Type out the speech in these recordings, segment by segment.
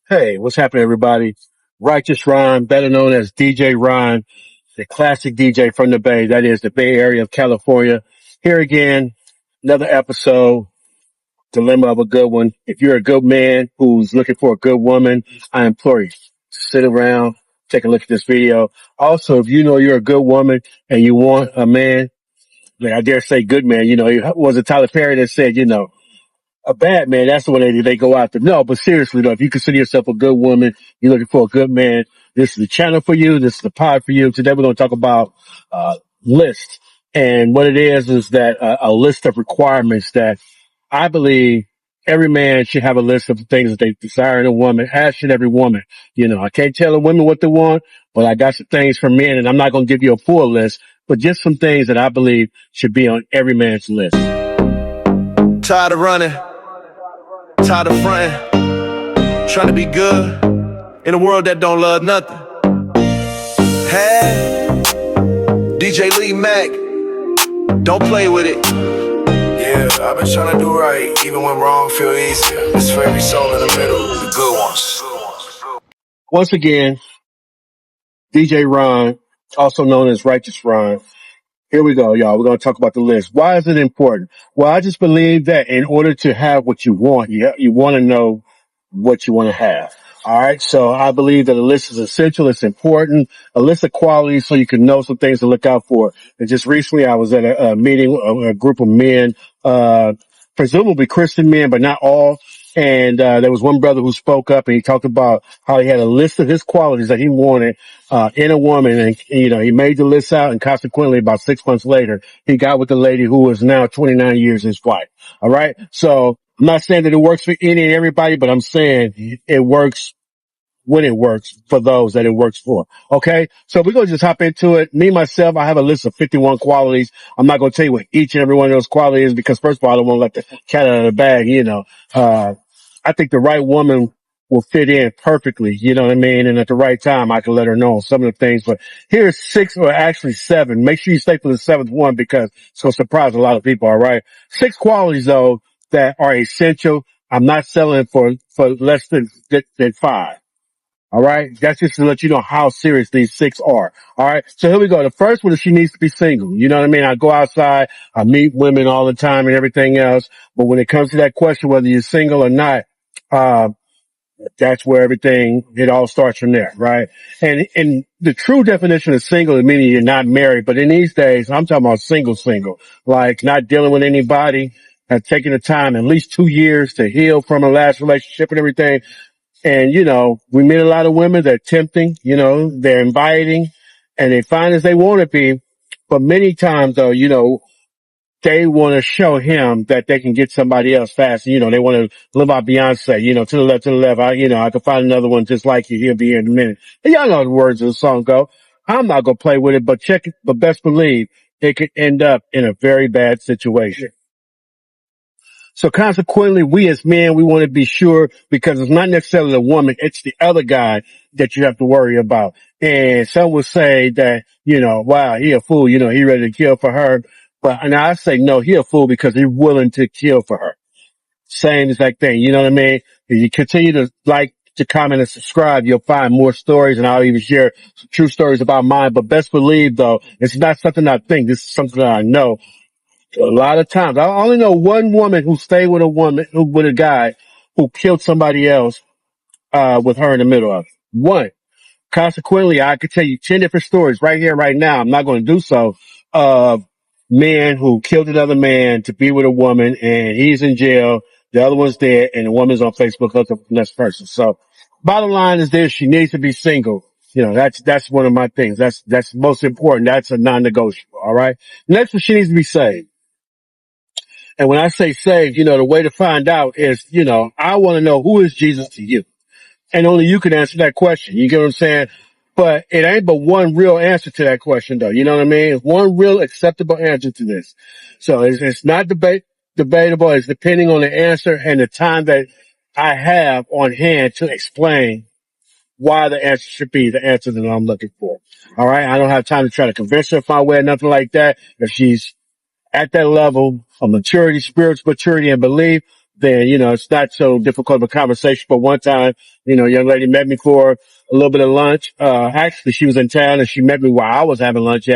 Hey, what's happening, everybody? Righteous Ron, better known as DJ Ron, the classic DJ from the Bay. That is the Bay Area of California. Here again, another episode, Dilemma of a Good One. If you're a good man who's looking for a good woman, I implore you, sit around, take a look at this video. Also, if you know you're a good woman and you want a man, like I dare say good man, it was it Tyler Perry that said, a bad man, that's the one they go after. No, but seriously though, if you consider yourself a good woman, you're looking for a good man, this is the channel for you, this is the pod for you. Today we're going to talk about, list. And what it is that a list of requirements that I believe every man should have a list of things that they desire in a woman, as should every woman. I can't tell a women what they want, but I got some things for men and I'm not going to give you a full list, but just some things that I believe should be on every man's list. Tired of running, tired of fronting, trying to be good in a world that don't love nothing. Hey, DJ Lee Mack, don't play with it. Yeah, I've been trying to do right, even when wrong feel easier. It's for every soul in the middle, the good ones. Once again, DJ Ron, also known as Righteous Ron. Here we go, y'all. We're going to talk about the list. Why is it important? Well, I just believe that in order to have what you want, you want to know what you want to have. All right. So I believe that a list is essential. It's important. A list of qualities so you can know some things to look out for. And just recently I was at a meeting, a group of men, presumably Christian men, but not all. And there was one brother who spoke up and he talked about how he had a list of his qualities that he wanted in a woman. And, he made the list out, and consequently about 6 months later, he got with the lady who is now 29 years his wife. All right. So I'm not saying that it works for any and everybody, but I'm saying it works when it works for those that it works for. Okay. So we're going to just hop into it. Me, myself, I have a list of 51 qualities. I'm not going to tell you what each and every one of those qualities is because first of all, I don't want to let the cat out of the bag. I think the right woman will fit in perfectly. You know what I mean? And at the right time, I can let her know some of the things, but here's six or actually seven. Make sure you stay for the seventh one because it's going to surprise a lot of people. All right. Six qualities though that are essential. I'm not selling for less than five. All right. That's just to let you know how serious these six are. All right. So here we go. The first one is she needs to be single. You know what I mean? I go outside, I meet women all the time and everything else. But when it comes to that question, whether you're single or not, uh, that's where it all starts from there. Right. And the true definition of single is meaning you're not married. But in these days, I'm talking about single, like not dealing with anybody, taking the time, at least 2 years to heal from a last relationship and everything. And, we meet a lot of women. They're tempting, they're inviting and they fine as they want to be. But many times though, they want to show him that they can get somebody else fast. They want to live out Beyonce, to the left. I could find another one just like you. He'll be here in a minute. And y'all know the words of the song go. I'm not going to play with it, but check it. But best believe it could end up in a very bad situation. So consequently, we as men, we want to be sure because it's not necessarily the woman, it's the other guy that you have to worry about. And some will say that, wow, he a fool, he ready to kill for her. But and I say no, he a fool because he's willing to kill for her. Same exact thing, you know what I mean? If you continue to like, to comment and subscribe, you'll find more stories and I'll even share some true stories about mine. But best believe though, it's not something I think, this is something that I know. A lot of times, I only know one woman who stayed with with a guy who killed somebody else, with her in the middle of it. One. Consequently, I could tell you 10 different stories right here, right now. I'm not going to do so of men who killed another man to be with a woman and he's in jail. The other one's dead and the woman's on Facebook looking for the next person. So bottom line is this, she needs to be single. That's one of my things. That's most important. That's a non-negotiable. All right. Next one, she needs to be saved. And when I say saved, the way to find out is, I want to know who is Jesus to you. And only you can answer that question. You get what I'm saying? But it ain't but one real answer to that question though. You know what I mean? One real acceptable answer to this. So it's not debatable. It's depending on the answer and the time that I have on hand to explain why the answer should be the answer that I'm looking for. All right. I don't have time to try to convince her if I wear nothing like that. If she's at that level of maturity, spiritual maturity and belief, then, it's not so difficult of a conversation. But one time, a young lady met me for a little bit of lunch. Actually, she was in town and she met me while I was having lunch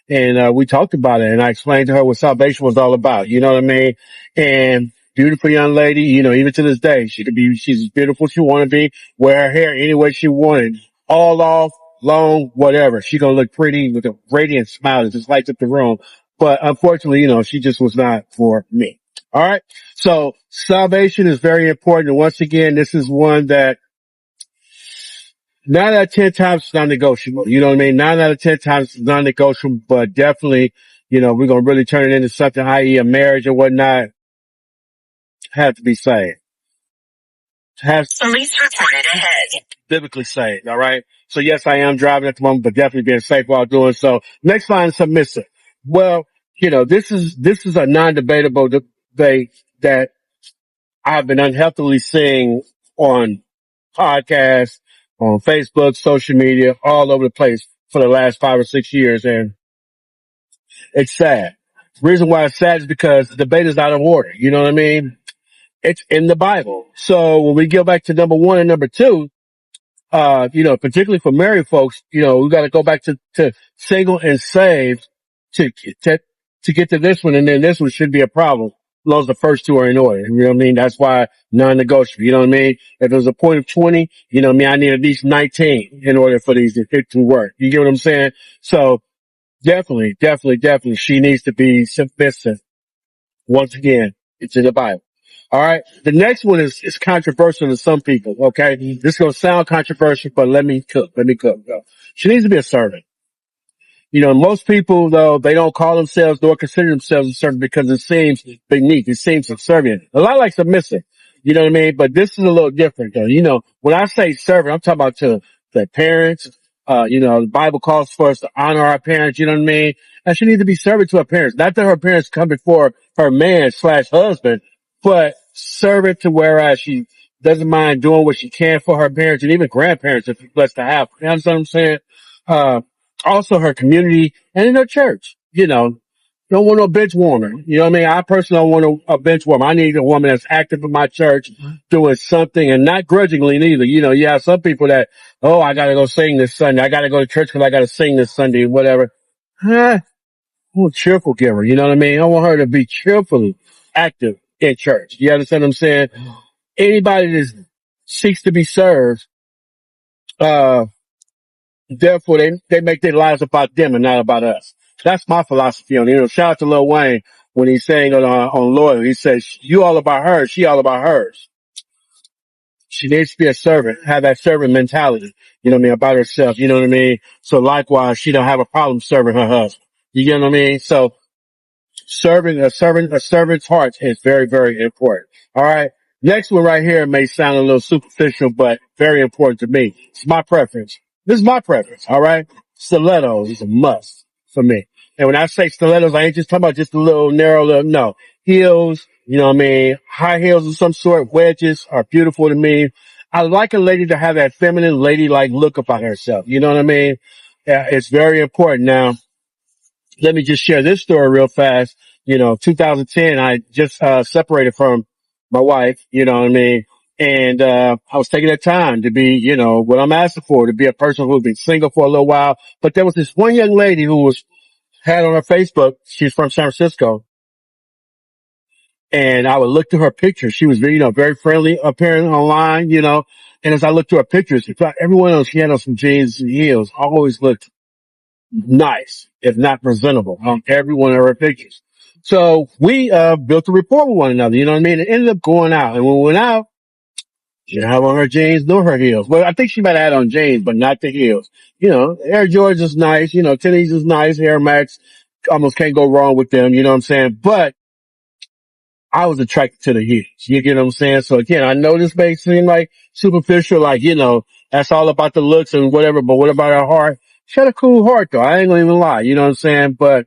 and, we talked about it and I explained to her what salvation was all about. You know what I mean? And beautiful young lady, even to this day, she's as beautiful as she want to be, wear her hair any way she wanted, all off, long, whatever. She gonna look pretty with a radiant smile that just lights up the room. But unfortunately, she just was not for me. All right. So salvation is very important. And once again, this is one that 9 out of 10 times is non-negotiable. You know what I mean? 9 out of 10 times is non-negotiable, but definitely, we're going to really turn it into something, i.e. a marriage or whatnot, have to be saved. Have police reported ahead. Biblically saved. All right. So yes, I am driving at the moment, but definitely being safe while doing so. Next line, submissive. Well, this is a non-debatable debate that I've been unhealthily seeing on podcasts, on Facebook, social media, all over the place for the last 5 or 6 years. And it's sad. The reason why it's sad is because the debate is out of order. You know what I mean? It's in the Bible. So when we go back to number one and number two, particularly for married folks, we got to go back to single and saved to, to, to get to this one. And then this one should be a problem. As long as the first two are in order. You know what I mean? That's why non-negotiable. You know what I mean? If there's a point of 20, you know what I mean? I need at least 19 in order for these to work. You get what I'm saying? So definitely, she needs to be submissive. Once again, it's in the Bible. All right. The next one is controversial to some people. Okay. This is going to sound controversial, but let me cook. Go. She needs to be a servant. Most people though, they don't call themselves nor consider themselves a servant because it seems beneath. It seems subservient. A lot like submissive. You know what I mean? But this is a little different though. When I say servant, I'm talking about to the parents. The Bible calls for us to honor our parents. You know what I mean? And she needs to be servant to her parents. Not that her parents come before her man/husband, but servant to whereas she doesn't mind doing what she can for her parents and even grandparents if she's blessed to have. You understand what I'm saying? Uh, Also her community and in her church. Don't want no bench warmer. You know what I mean? I personally don't want a bench warmer. I need a woman that's active in my church doing something and not grudgingly neither. You have some people that, oh, I gotta go sing this Sunday. I gotta go to church because I gotta sing this Sunday, whatever. Huh? I want a cheerful giver. You know what I mean? I want her to be cheerfully active in church. You understand what I'm saying? Anybody that seeks to be served, uh, therefore, they make their lives about them and not about us. That's my philosophy on it. Shout out to Lil Wayne when he's saying on Loyal. He says, you all about her, she all about hers. She needs to be a servant, have that servant mentality, you know what I mean, about herself, you know what I mean? So likewise, she don't have a problem serving her husband. You get what I mean? So a servant's heart is very, very important. All right. Next one right here may sound a little superficial, but very important to me. It's my preference. This is my preference. All right. Stilettos is a must for me. And when I say stilettos, I ain't just talking about just a little narrow little, no. Heels, you know what I mean? High heels of some sort, wedges are beautiful to me. I like a lady to have that feminine ladylike look about herself. You know what I mean? Yeah, it's very important. Now, let me just share this story real fast. 2010, I just separated from my wife, you know what I mean? And I was taking that time to be, what I'm asking for, to be a person who's been single for a little while. But there was this one young lady who had on her Facebook, she's from San Francisco, and I would look through her pictures. She was very, very friendly appearing online, and as I looked through her pictures, in fact, everyone else, she had on some jeans and heels, always looked nice, if not presentable, on every one of her pictures. So we built a rapport with one another, you know what I mean? It ended up going out. And when we went out, she didn't have on her jeans nor her heels. Well, I think she might have had on jeans, but not the heels. Air Jordans is nice, tennies is nice, Air Max, almost can't go wrong with them, you know what I'm saying? But I was attracted to the heels. You get what I'm saying? So again, I know this may seem like superficial, like, that's all about the looks and whatever, but what about her heart? She had a cool heart though. I ain't gonna even lie. You know what I'm saying? But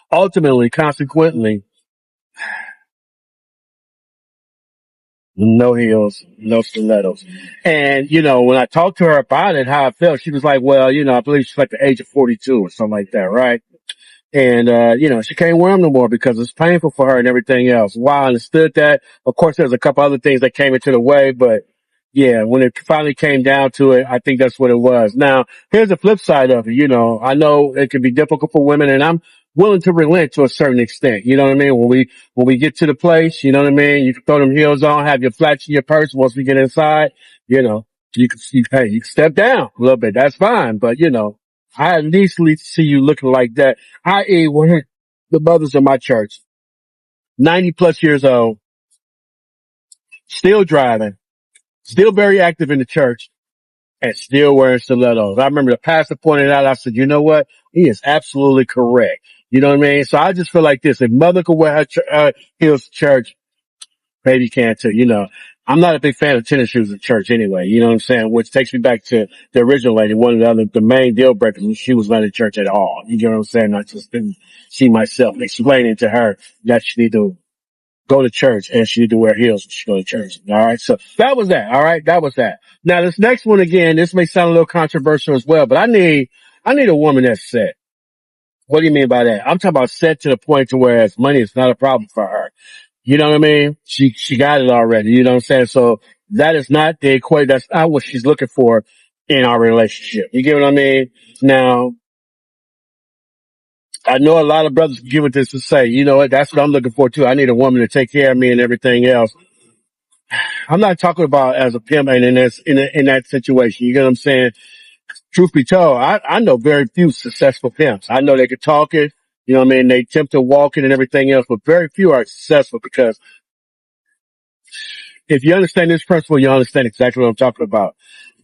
ultimately, consequently, no heels, no stilettos. And, when I talked to her about it, how I felt, she was like, well, I believe she's like the age of 42 or something like that, right? And, she can't wear them no more because it's painful for her and everything else. While I understood that, of course, there's a couple other things that came into the way, but yeah, when it finally came down to it, I think that's what it was. Now, here's the flip side of it. I know it can be difficult for women, and I'm willing to relent to a certain extent. You know what I mean? When we get to the place, you know what I mean? You can throw them heels on, have your flats in your purse. Once we get inside, you know, you can step down a little bit. That's fine. But, I at least see you looking like that. I.e., one of the mothers of my church, 90 plus years old, still driving, still very active in the church, and still wearing stilettos. I remember the pastor pointed out, I said, you know what? He is absolutely correct. You know what I mean? So I just feel like this. If mother could wear her heels to church, baby can too. I'm not a big fan of tennis shoes in church anyway. You know what I'm saying? Which takes me back to the original lady. One of the main deal breakers was she was not in church at all. You get what I'm saying? I just didn't see myself explaining to her that she need to go to church and she need to wear heels when she go to church. All right. So that was that. All right. That was that. Now this next one again, this may sound a little controversial as well, but I need a woman that's set. What do you mean by that? I'm talking about set to the point to where money is not a problem for her. You know what I mean? She got it already. You know what I'm saying? So that is not the equation. That's not what she's looking for in our relationship. You get what I mean? Now, I know a lot of brothers give it this to say, you know what? That's what I'm looking for too. I need a woman to take care of me and everything else. I'm not talking about as a pimp and in that situation. You get what I'm saying? Truth be told, I know very few successful pimps. I know they could talk it. You know what I mean? They attempt to walk it and everything else, but very few are successful because if you understand this principle, you understand exactly what I'm talking about.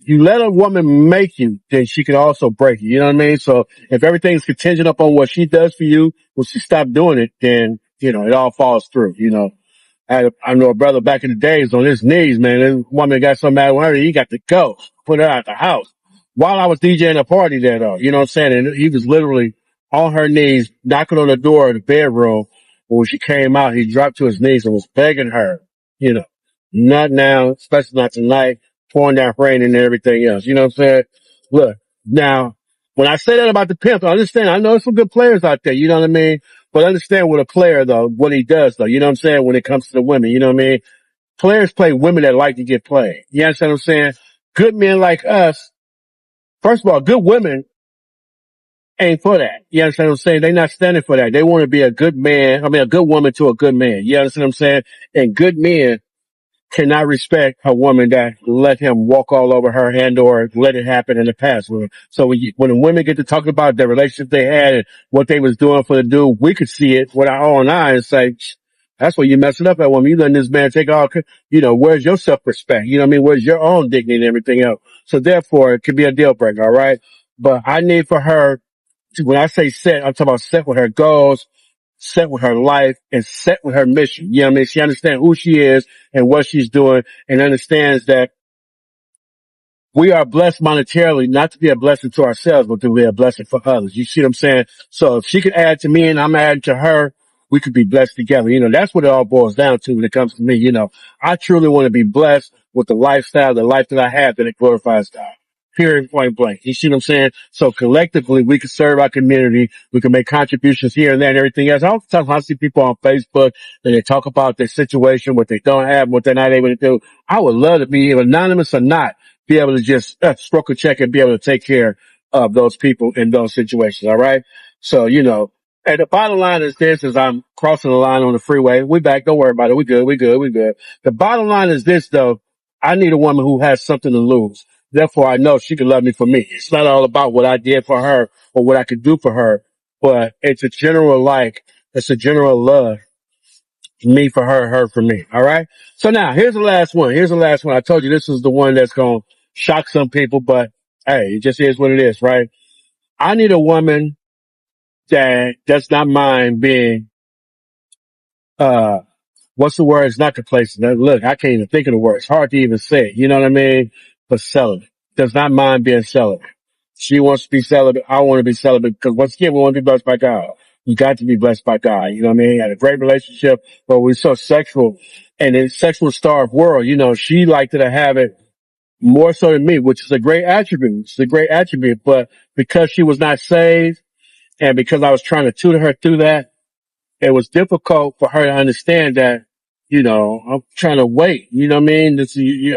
You let a woman make you, then she can also break you. You know what I mean? So if everything's contingent upon what she does for you, when she stops doing it, then, it all falls through, I know a brother back in the days on his knees, man. This woman got so mad with her, he got to go, put her out the house. While I was DJing a party there though, you know what I'm saying? And he was literally on her knees, knocking on the door of the bedroom. But when she came out, he dropped to his knees and was begging her, you know, not now, especially not tonight, pouring down rain and everything else. You know what I'm saying? Look, now, when I say that about the pimp, I understand. I know there's some good players out there. You know what I mean? But understand what a player though, what he does though. You know what I'm saying? When it comes to the women, you know what I mean? Players play women that like to get played. You understand what I'm saying? Good men like us, first of all, good women ain't for that. You understand what I'm saying? They're not standing for that. They want to be a good man. I mean, a good woman to a good man. You understand what I'm saying? And good men cannot respect a woman that let him walk all over her hand or let it happen in the past. So when the women get to talk about the relationship they had and what they was doing for the dude, we could see it with our own eyes and say, that's why you messing up that woman. You letting this man take all, where's your self-respect? You know what I mean? Where's your own dignity and everything else? So therefore, it could be a deal breaker, all right? But I need for her, when I say set, I'm talking about set with her goals, set with her life, and set with her mission. You know what I mean? She understands who she is and what she's doing and understands that we are blessed monetarily, not to be a blessing to ourselves, but to be a blessing for others. You see what I'm saying? So if she could add to me and I'm adding to her, we could be blessed together. That's what it all boils down to when it comes to me. I truly want to be blessed with the lifestyle, the life that I have that it glorifies God. Period, point blank. You see what I'm saying? So collectively, we can serve our community. We can make contributions here and there and everything else. Oftentimes I see people on Facebook and they talk about their situation, what they don't have, what they're not able to do. I would love to be anonymous or not, be able to just stroke a check and be able to take care of those people in those situations. All right. So, and the bottom line is this, as I'm crossing the line on the freeway. We back. Don't worry about it. We good. We good. We good. The bottom line is this though. I need a woman who has something to lose. Therefore, I know she can love me for me. It's not all about what I did for her or what I could do for her, but it's a general it's a general love. Me for her, her for me. All right. So now here's the last one. Here's the last one. I told you this is the one that's going to shock some people, but hey, it just is what it is, right? I need a woman that does not mind being, uh, what's the word? It's not the place. Now, look, I can't even think of the word. It's hard to even say it. You know what I mean? But celibate. Does not mind being celibate. She wants to be celibate. I want to be celibate because once again, we want to be blessed by God. You got to be blessed by God. You know what I mean? Had a great relationship, but we're so sexual and in sexual starved world, she liked to have it more so than me, which is a great attribute. It's a great attribute, but because she was not saved, And because I was trying to tutor her through that, it was difficult for her to understand that, I'm trying to wait. You know what I mean?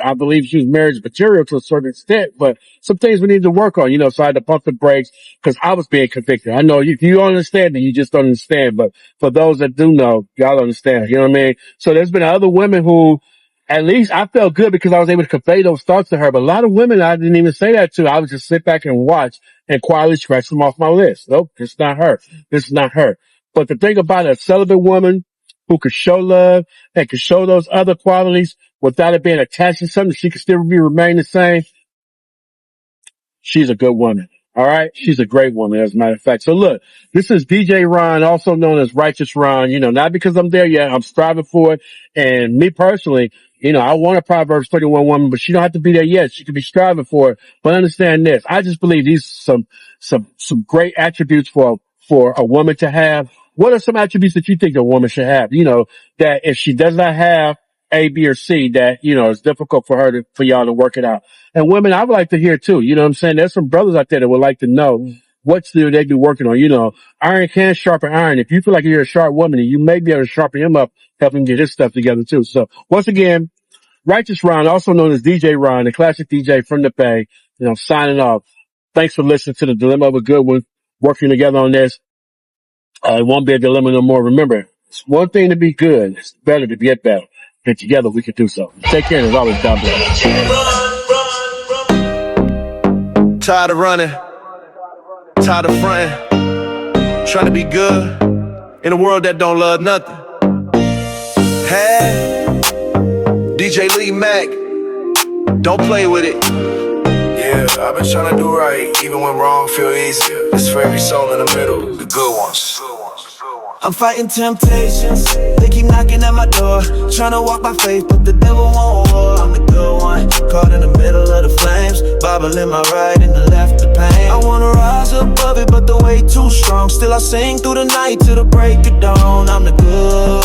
I believe she was marriage material to a certain extent, but some things we need to work on, so I had to pump the brakes because I was being convicted. I know if you don't understand, then you just don't understand. But for those that do know, y'all understand. You know what I mean? So there's been other women who, at least I felt good because I was able to convey those thoughts to her. But a lot of women I didn't even say that to. I would just sit back and watch and quietly scratch them off my list. Nope, this is not her. This is not her. But the thing about a celibate woman who could show love and could show those other qualities without it being attached to something, she could still remain the same. She's a good woman. All right. She's a great woman, as a matter of fact. So look, this is DJ Ron, also known as Righteous Ron. Not because I'm there yet. I'm striving for it. And me personally, I want a Proverbs 31 woman, but she don't have to be there yet. She could be striving for it. But understand this. I just believe these some great attributes for a woman to have. What are some attributes that you think a woman should have? That if she does not have A, B, or C, that, it's difficult for y'all to work it out. And women, I would like to hear too. You know what I'm saying? There's some brothers out there that would like to know what still they be working on. Iron can sharpen iron. If you feel like you're a sharp woman, you may be able to sharpen him up, help him get his stuff together too. So once again, Righteous Ron, also known as DJ Ron, the classic DJ from the Bay, signing off. Thanks for listening to the Dilemma of a Good One, working together on this. It won't be a dilemma no more. Remember, it's one thing to be good. It's better to get better. And together we can do so. Take care and as always, God bless. Tired of running, tired of fronting, trying to be good in a world that don't love nothing. Hey, DJ Lee Mack, don't play with it. Yeah, I've been trying to do right, even when wrong feel easier. It's for every soul in the middle, the good ones. I'm fighting temptations, they keep knocking at my door, trying to walk by faith, but the devil won't war. I'm the good one, caught in the middle of the flames, Bible in my right and the left the pain. I wanna rise above it, but the weight too strong. Still I sing through the night till the break of dawn. I'm the good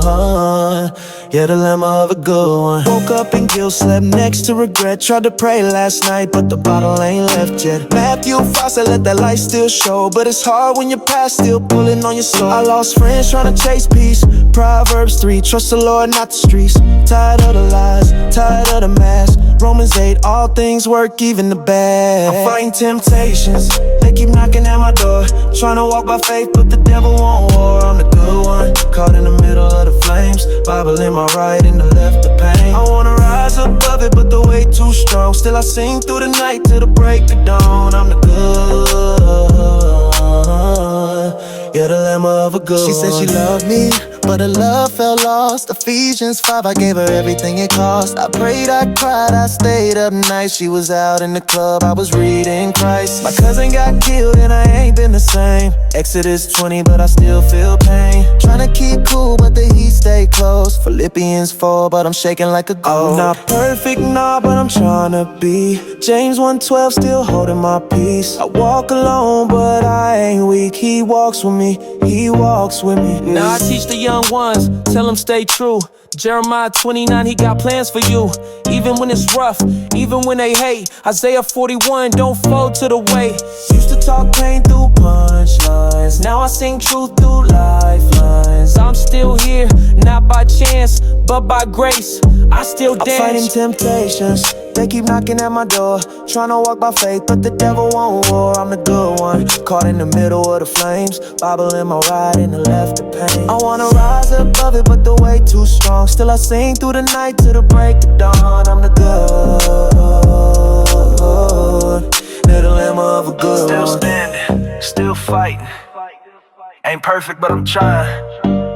one, yeah, the dilemma of a good one. Woke up in guilt, slept next to regret. Tried to pray last night, but the bottle ain't left yet. Matthew 5 said let that light still show, but it's hard when your past still pulling on your soul. I lost friends trying to chase peace. Proverbs 3, trust the Lord, not the streets. Tired of the lies, tired of the mask. Romans 8, all things work, even the bad. I'm fighting temptations, they keep knocking at my door, trying to walk by faith, but the devil won't war. I'm the good one, caught in the middle of the flames, Bible in my right and the left the pain. I wanna rise above it, but the weight too strong. Still I sing through the night till the break of dawn. I'm the good, yeah, the dilemma of a good one. She said she loved me, but her love fell lost. Ephesians 5, I gave her everything it cost. I prayed, I cried, I stayed up night. She was out in the club, I was reading Christ. My cousin got killed and I ain't been the same. Exodus 20, but I still feel pain. Tryna keep cool, but the heat stay close. Philippians 4, but I'm shaking like a ghost. I'm not perfect, nah, but I'm tryna be. James 1:12, still holding my peace. I walk alone, but I ain't weak. He walks with me, he walks with me. Now I teach the young ones, tell them stay true. Jeremiah 29, he got plans for you. Even when it's rough, even when they hate. Isaiah 41, don't fold to the weight. Used to talk pain through punchlines, now I sing truth through lifelines. I'm still here, not by chance, but by grace. I still I'm fighting dance. temptations, they keep knocking at my door, trying to walk by faith, but the devil won't war. I'm the good one, caught in the middle of the flames, Bible in my right and the left the pain. I wanna rise above it, but the weight too strong. Still I sing through the night till the break of dawn. I'm the good, the dilemma of a good Still one. standing, still fighting. Ain't perfect, but I'm trying.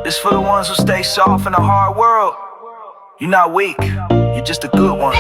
This for the ones who stay soft in a hard world. You're not weak, you're just a good one.